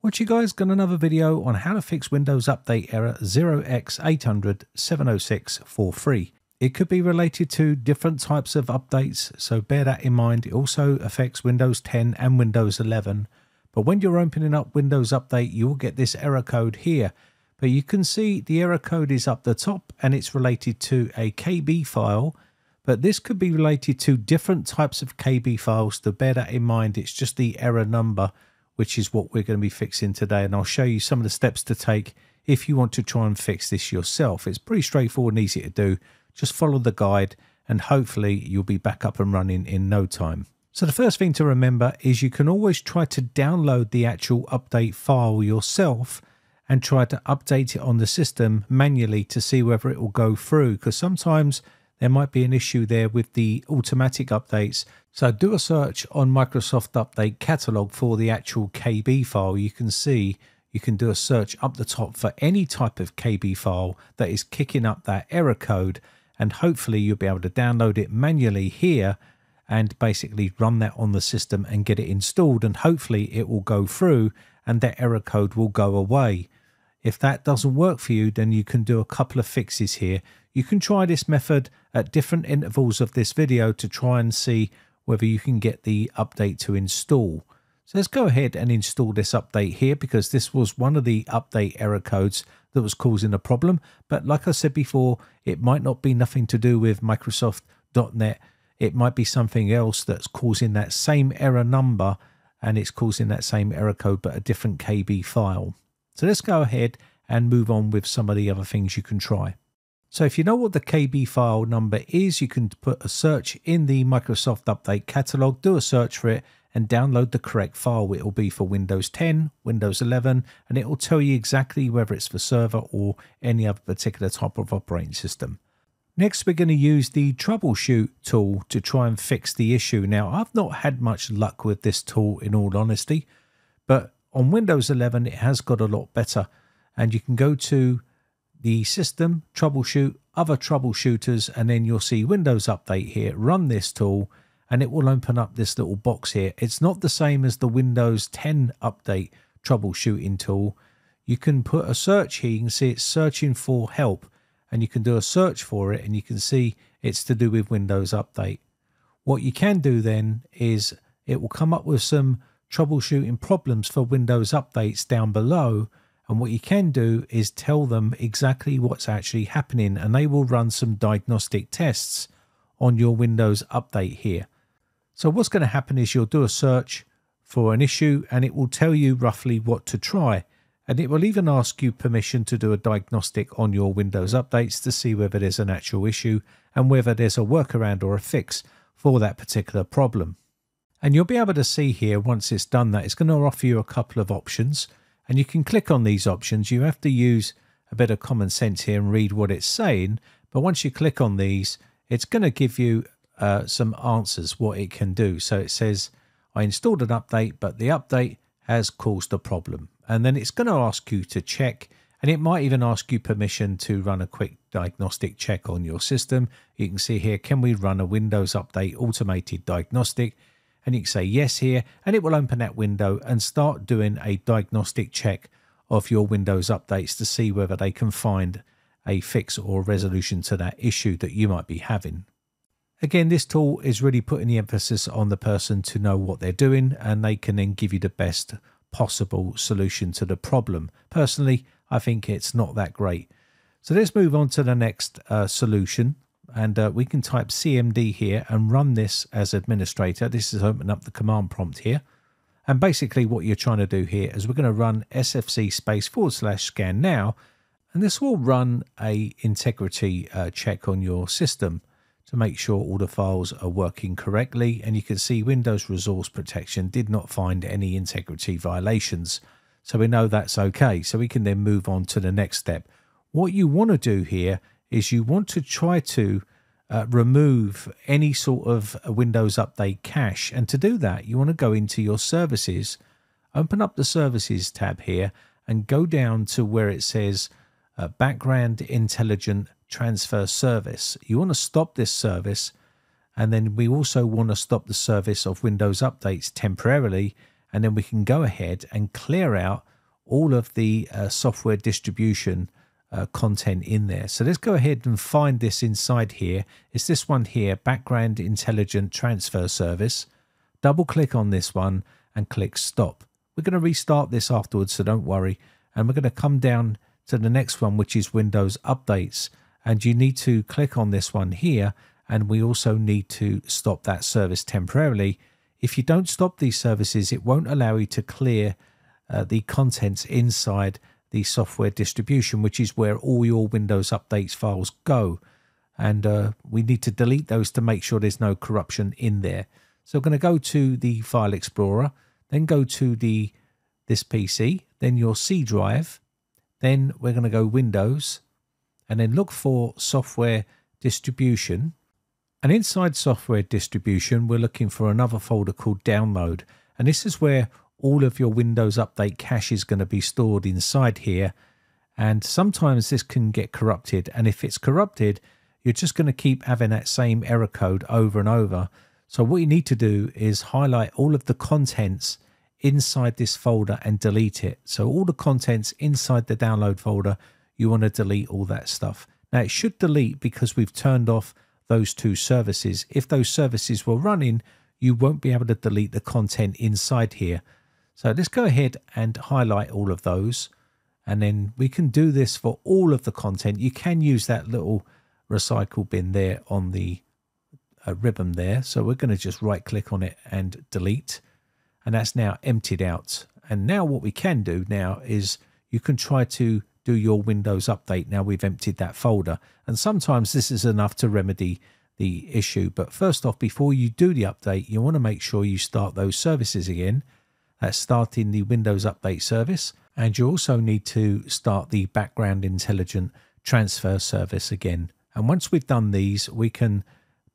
What you guys, got another video on how to fix Windows Update error 0x80070643. It could be related to different types of updates, so bear that in mind. It also affects Windows 10 and Windows 11. But when you're opening up Windows Update, you will get this error code here. But you can see the error code is up the top and it's related to a KB file. But this could be related to different types of KB files, so bear that in mind. It's just the error number, which is what we're going to be fixing today. And I'll show you some of the steps to take if you want to try and fix this yourself. It's pretty straightforward and easy to do. Just follow the guide and hopefully you'll be back up and running in no time. So the first thing to remember is you can always try to download the actual update file yourself and try to update it on the system manually to see whether it will go through, because sometimes there might be an issue there with the automatic updates. So do a search on Microsoft Update Catalog for the actual KB file. You can see you can do a search up the top for any type of KB file that is kicking up that error code, and hopefully you'll be able to download it manually here and basically run that on the system and get it installed, and hopefully it will go through and that error code will go away. If that doesn't work for you, then you can do a couple of fixes here. You can try this method at different intervals of this video to try and see whether you can get the update to install. So let's go ahead and install this update here, because this was one of the update error codes that was causing a problem. But like I said before, it might not be nothing to do with Microsoft.NET. It might be something else that's causing that same error number, and it's causing that same error code but a different KB file. So let's go ahead and move on with some of the other things you can try. So if you know what the KB file number is, you can put a search in the Microsoft Update Catalog, do a search for it, and download the correct file. It will be for Windows 10, Windows 11, and it will tell you exactly whether it's for server or any other particular type of operating system. Next, we're going to use the Troubleshoot tool to try and fix the issue. Now, I've not had much luck with this tool in all honesty, but on Windows 11, it has got a lot better. And you can go to the System, Troubleshoot, Other Troubleshooters, and then you'll see Windows Update here. Run this tool, and it will open up this little box here. It's not the same as the Windows 10 Update troubleshooting tool. You can put a search here. You can see it's searching for help, and you can do a search for it, and you can see it's to do with Windows Update. What you can do then is it will come up with some troubleshooting problems for Windows updates down below, and what you can do is tell them exactly what's actually happening, and they will run some diagnostic tests on your Windows update here. So what's going to happen is you'll do a search for an issue and it will tell you roughly what to try, and it will even ask you permission to do a diagnostic on your Windows updates to see whether there's an actual issue and whether there's a workaround or a fix for that particular problem. And you'll be able to see here, once it's done that, it's going to offer you a couple of options, and you can click on these options. You have to use a bit of common sense here and read what it's saying, but once you click on these, it's going to give you some answers, what it can do. So it says, I installed an update, but the update has caused a problem. And then it's going to ask you to check, and it might even ask you permission to run a quick diagnostic check on your system. You can see here, can we run a Windows Update automated diagnostic? And you can say yes here, and it will open that window and start doing a diagnostic check of your Windows updates to see whether they can find a fix or resolution to that issue that you might be having. Again, this tool is really putting the emphasis on the person to know what they're doing, and they can then give you the best possible solution to the problem. Personally, I think it's not that great. So let's move on to the next solution. And we can type CMD here and run this as administrator. This is opening up the command prompt here. And basically what you're trying to do here is we're going to run sfc/scan now. And this will run a integrity check on your system to make sure all the files are working correctly. And you can see Windows Resource Protection did not find any integrity violations. So we know that's okay. So we can then move on to the next step. What you want to do here is you want to try to remove any sort of Windows Update cache. And to do that, you want to go into your services, open up the services tab here, and go down to where it says Background Intelligent Transfer Service. You want to stop this service, and then we also want to stop the service of Windows Updates temporarily, and then we can go ahead and clear out all of the software distribution content in there. So let's go ahead and find this inside here. It's this one here, Background Intelligent Transfer Service. Double click on this one and click stop. We're going to restart this afterwards, so don't worry. And we're going to come down to the next one, which is Windows Updates. And you need to click on this one here. And we also need to stop that service temporarily. If you don't stop these services, it won't allow you to clear the contents inside the software distribution, which is where all your Windows Updates files go. And we need to delete those to make sure there's no corruption in there. So we're going to go to the File Explorer, then go to this PC, then your C drive, then we're going to go Windows, and then look for Software Distribution. And inside Software Distribution, we're looking for another folder called Download. And this is where all of your Windows Update cache is going to be stored inside here. And sometimes this can get corrupted. And if it's corrupted, you're just going to keep having that same error code over and over. So what you need to do is highlight all of the contents inside this folder and delete it. So all the contents inside the download folder, you want to delete all that stuff. Now it should delete because we've turned off those two services. If those services were running, you won't be able to delete the content inside here. So let's go ahead and highlight all of those. And then we can do this for all of the content. You can use that little recycle bin there on the ribbon there. So we're going to just right click on it and delete. And that's now emptied out. And now what we can do now is you can try to do your Windows Update. Now we've emptied that folder. And sometimes this is enough to remedy the issue. But first off, before you do the update, you want to make sure you start those services again. That's starting the Windows Update service. And you also need to start the Background Intelligent Transfer Service again. And once we've done these, we can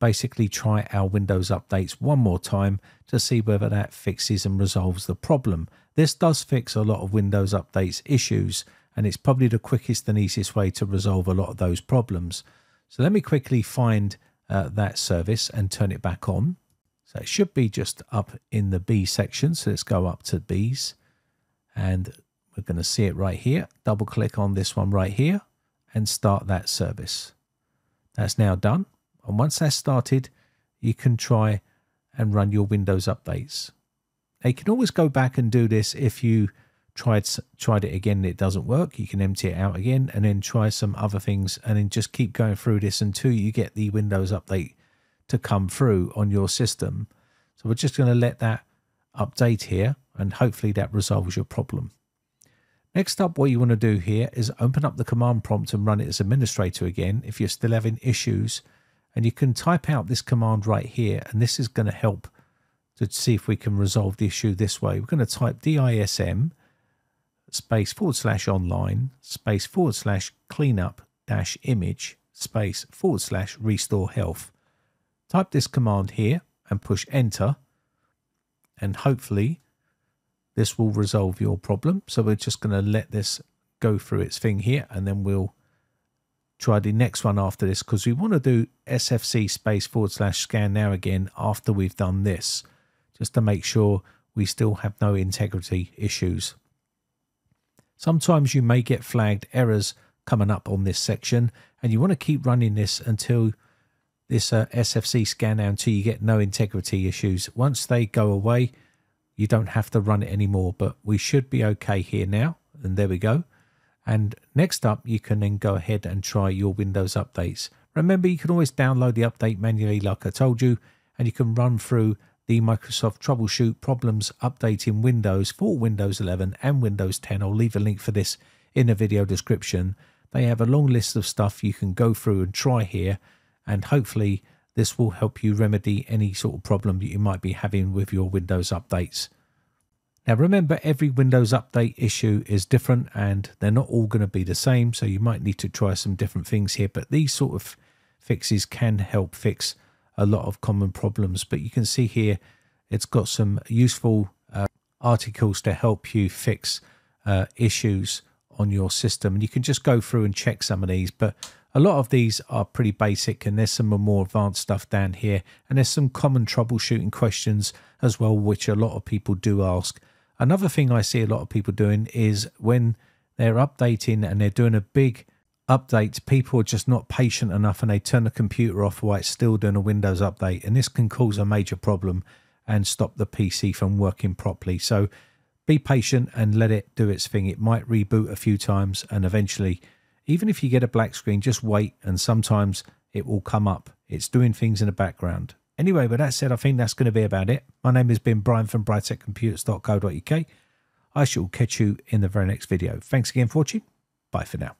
basically try our Windows Updates one more time to see whether that fixes and resolves the problem. This does fix a lot of Windows Updates issues, and it's probably the quickest and easiest way to resolve a lot of those problems. So let me quickly find that service and turn it back on. So it should be just up in the B section. So let's go up to B's, and we're going to see it right here. Double click on this one right here and start that service. That's now done. And once that's started, you can try and run your Windows Updates. Now you can always go back and do this if you tried it again and it doesn't work. You can empty it out again and then try some other things and then just keep going through this until you get the Windows Update to come through on your system. So we're just going to let that update here and hopefully that resolves your problem. Next up, what you want to do here is open up the command prompt and run it as administrator again if you're still having issues. And you can type out this command right here, and this is going to help to see if we can resolve the issue this way. We're going to type DISM space /online space /cleanup -image space /restore health. Type this command here and push enter, and hopefully this will resolve your problem. So we're just going to let this go through its thing here, and then we'll try the next one after this, because we want to do SFC space /scan now again after we've done this, just to make sure we still have no integrity issues. Sometimes you may get flagged errors coming up on this section, and you want to keep running this until this SFC scan now until you get no integrity issues. Once they go away, you don't have to run it anymore, but we should be okay here now. And there we go. And next up, you can then go ahead and try your Windows Updates. Remember, you can always download the update manually like I told you, and you can run through the Microsoft Troubleshoot problems updating Windows for Windows 11 and Windows 10. I'll leave a link for this in the video description. They have a long list of stuff you can go through and try here, and hopefully this will help you remedy any sort of problem that you might be having with your Windows Updates. Now remember, every Windows Update issue is different and they're not all going to be the same, so you might need to try some different things here, but these sort of fixes can help fix a lot of common problems. But you can see here it's got some useful articles to help you fix issues on your system, and you can just go through and check some of these, but a lot of these are pretty basic, and there's some more advanced stuff down here, and there's some common troubleshooting questions as well, which a lot of people do ask Another thing I see a lot of people doing is when they're updating and they're doing a big update, people are just not patient enough and they turn the computer off while it's still doing a Windows update. And this can cause a major problem and stop the PC from working properly. So be patient and let it do its thing. It might reboot a few times and eventually, even if you get a black screen, just wait and sometimes it will come up. It's doing things in the background. Anyway, with that said, I think that's going to be about it. My name has been Brian from briteccomputers.co.uk. I shall catch you in the very next video. Thanks again for watching. Bye for now.